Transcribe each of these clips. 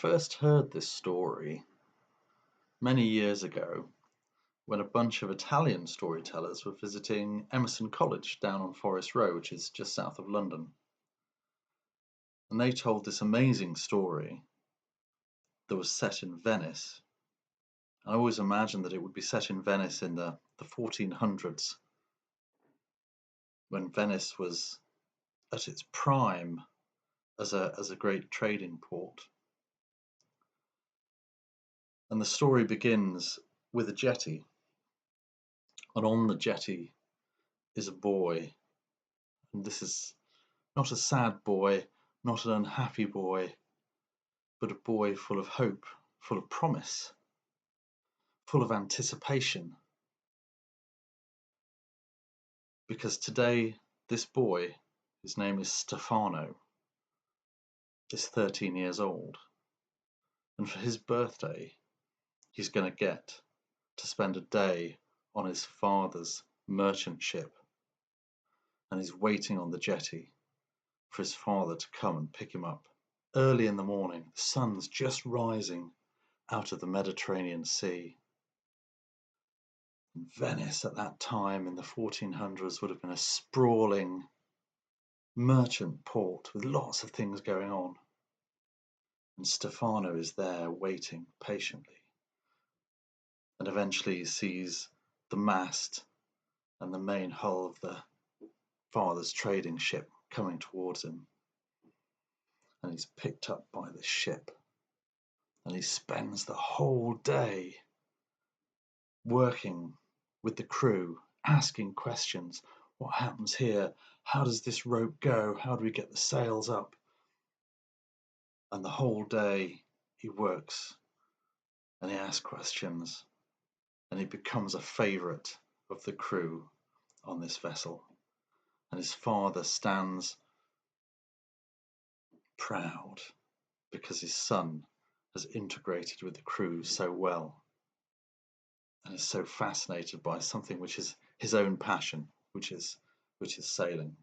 first heard this story many years ago when a bunch of Italian storytellers were visiting Emerson College down on Forest Row, which is just south of London. And they told this amazing story that was set in Venice. I always imagined that it would be set in Venice in the 1400s, when Venice was at its prime as a great trading port. And the story begins with a jetty, and on the jetty is a boy. And this is not a sad boy, not an unhappy boy, but a boy full of hope, full of promise, full of anticipation. Because today, this boy, his name is Stefano, is 13 years old. And for his birthday, he's going to get to spend a day on his father's merchant ship. And he's waiting on the jetty for his father to come and pick him up. Early in the morning, the sun's just rising out of the Mediterranean Sea. Venice at that time in the 1400s would have been a sprawling merchant port with lots of things going on. And Stefano is there waiting patiently. And eventually he sees the mast and the main hull of the father's trading ship coming towards him. And he's picked up by the ship. And he spends the whole day working with the crew, asking questions. What happens here? How does this rope go? How do we get the sails up? And the whole day he works and he asks questions, and he becomes a favourite of the crew on this vessel. And his father stands proud because his son has integrated with the crew so well and is so fascinated by something which is his own passion, which is sailing.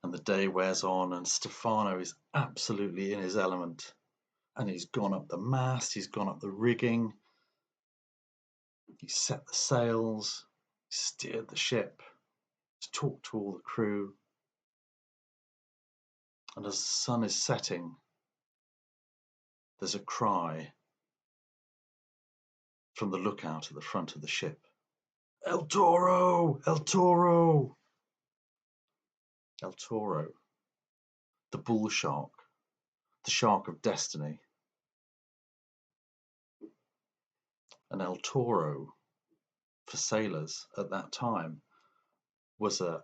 And the day wears on, and Stefano is absolutely in his element. And he's gone up the mast, he's gone up the rigging, he's set the sails, he's steered the ship, he's talked to all the crew. And as the sun is setting, there's a cry from the lookout at the front of the ship. El Toro! El Toro! El Toro, the bull shark, the shark of destiny. And El Toro, for sailors at that time, was a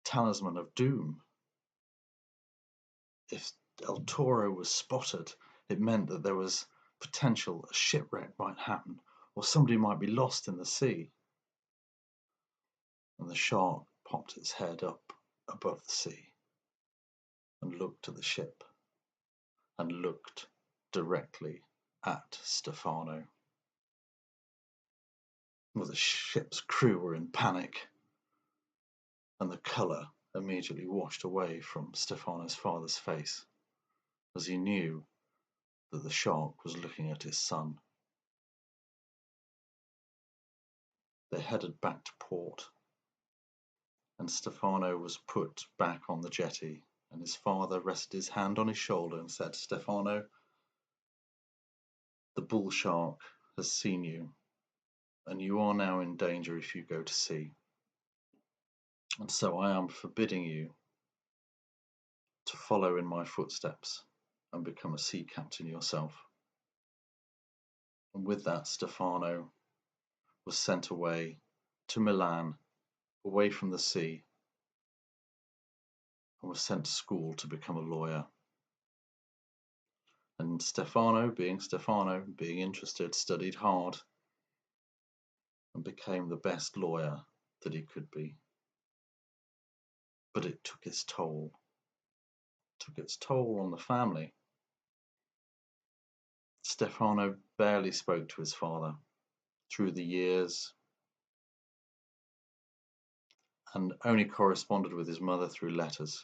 talisman of doom. If El Toro was spotted, it meant that there was potential a shipwreck might happen, or somebody might be lost in the sea. And the shark popped its head up above the sea and looked at the ship and looked directly at Stefano. Well, the ship's crew were in panic, and the colour immediately washed away from Stefano's father's face, as he knew that the shark was looking at his son. They headed back to port, and Stefano was put back on the jetty, and his father rested his hand on his shoulder and said, Stefano, the bull shark has seen you, and you are now in danger if you go to sea. And so I am forbidding you to follow in my footsteps and become a sea captain yourself. And with that, Stefano was sent away to Milan, away from the sea, and was sent to school to become a lawyer. And Stefano, being interested, studied hard and became the best lawyer that he could be. But it took its toll. It took its toll on the family. Stefano barely spoke to his father through the years and only corresponded with his mother through letters.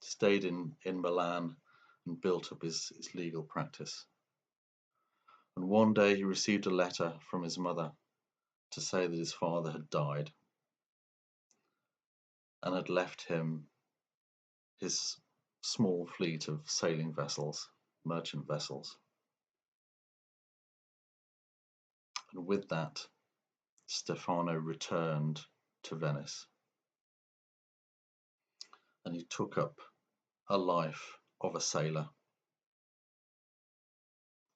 Stayed in Milan and built up his legal practice. And one day he received a letter from his mother to say that his father had died and had left him his small fleet of sailing vessels, merchant vessels. And with that, Stefano returned to Venice, and he took up a life of a sailor.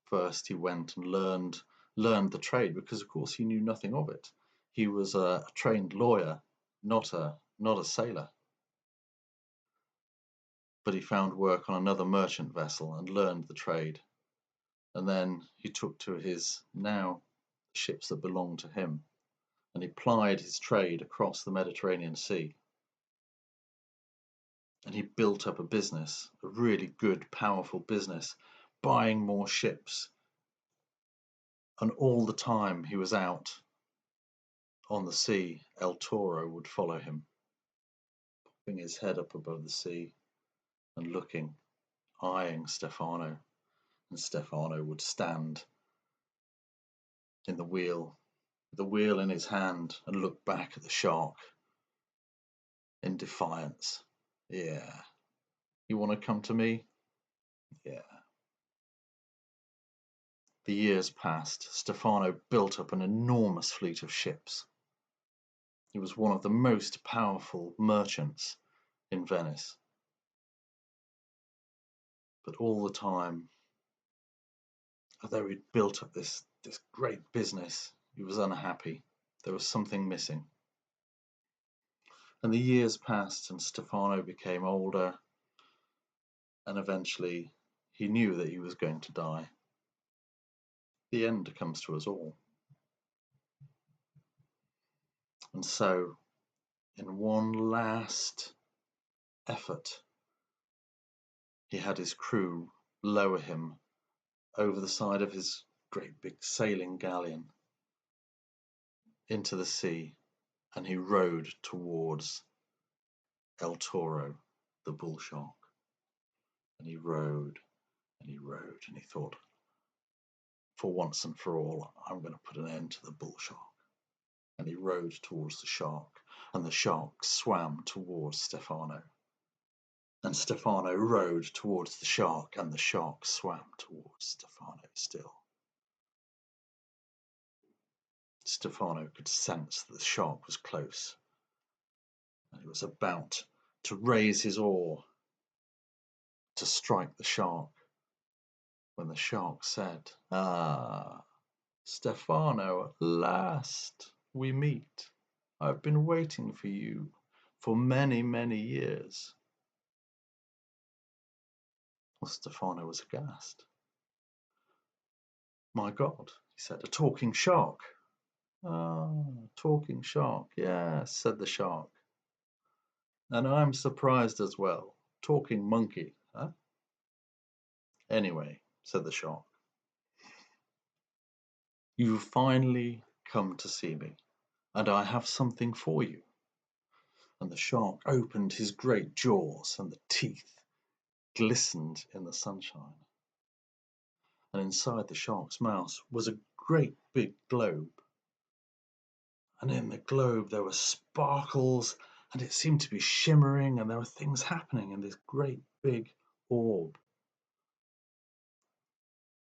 First he went and learned the trade, because of course he knew nothing of it. He was a trained lawyer, not a sailor. But he found work on another merchant vessel and learned the trade. And then he took to his now ships that belonged to him, and he plied his trade across the Mediterranean Sea. And he built up a business, a really good, powerful business, buying more ships. And all the time he was out on the sea, El Toro would follow him, popping his head up above the sea and looking, eyeing Stefano. And Stefano would stand in the wheel, with the wheel in his hand, and look back at the shark in defiance. Yeah. You want to come to me? Yeah. The years passed. Stefano built up an enormous fleet of ships. He was one of the most powerful merchants in Venice. But all the time, although he'd built up this great business, he was unhappy. There was something missing. And the years passed, and Stefano became older, and eventually he knew that he was going to die. The end comes to us all. And so, in one last effort, he had his crew lower him over the side of his great big sailing galleon into the sea, and he rowed towards El Toro, the bull shark. And he rowed, and he rowed, and he thought, for once and for all, I'm going to put an end to the bull shark. And he rowed towards the shark, and the shark swam towards Stefano. And Stefano rowed towards the shark, and the shark swam towards Stefano still. Stefano could sense that the shark was close, and he was about to raise his oar to strike the shark, when the shark said, "Ah, Stefano, at last we meet. I've been waiting for you for many, many years." Well, Stefano was aghast. "My God," he said, "a talking shark." "Ah, talking shark, yes," said the shark. "And I'm surprised as well. Talking monkey, huh?" "Anyway," said the shark, "you've finally come to see me, and I have something for you." And the shark opened his great jaws, and the teeth glistened in the sunshine. And inside the shark's mouth was a great big globe. And in the globe there were sparkles, and it seemed to be shimmering, and there were things happening in this great big orb.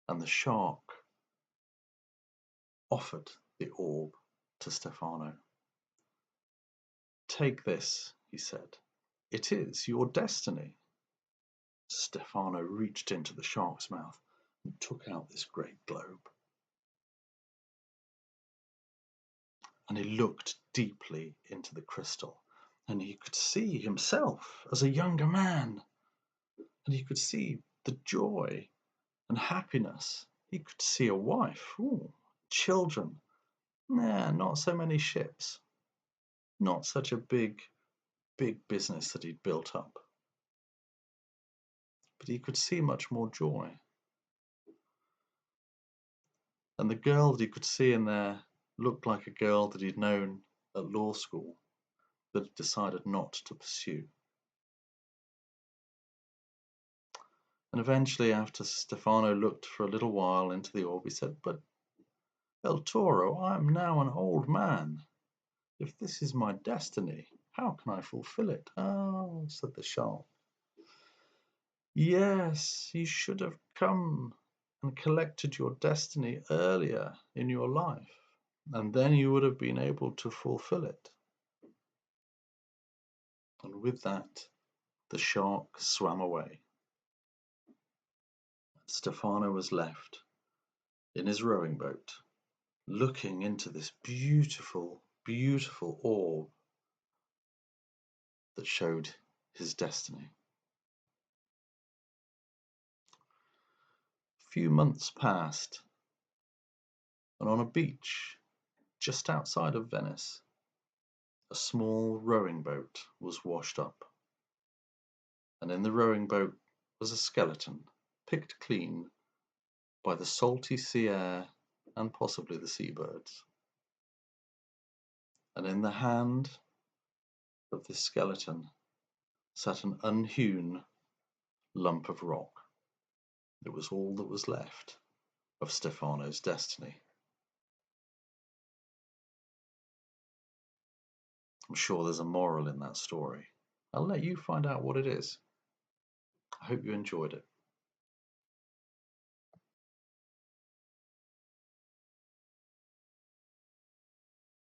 And the shark offered the orb to Stefano. "Take this," he said. "It is your destiny." Stefano reached into the shark's mouth and took out this great globe. And he looked deeply into the crystal, and he could see himself as a younger man, and he could see the joy and happiness. He could see a wife, children, not so many ships, not such a big business that he'd built up. But he could see much more joy. And the girl that he could see in there looked like a girl that he'd known at law school, but had decided not to pursue. And eventually, after Stefano looked for a little while into the orb, he said, "But, El Toro, I am now an old man. If this is my destiny, how can I fulfill it?" "Oh," said the shark, "yes, you should have come and collected your destiny earlier in your life, and then you would have been able to fulfill it." And with that, the shark swam away. Stefano was left in his rowing boat, looking into this beautiful, beautiful orb that showed his destiny. A few months passed, and on a beach just outside of Venice, a small rowing boat was washed up, and in the rowing boat was a skeleton, picked clean by the salty sea air and possibly the seabirds. And in the hand of this skeleton sat an unhewn lump of rock. It was all that was left of Stefano's destiny. I'm sure there's a moral in that story. I'll let you find out what it is. I hope you enjoyed it.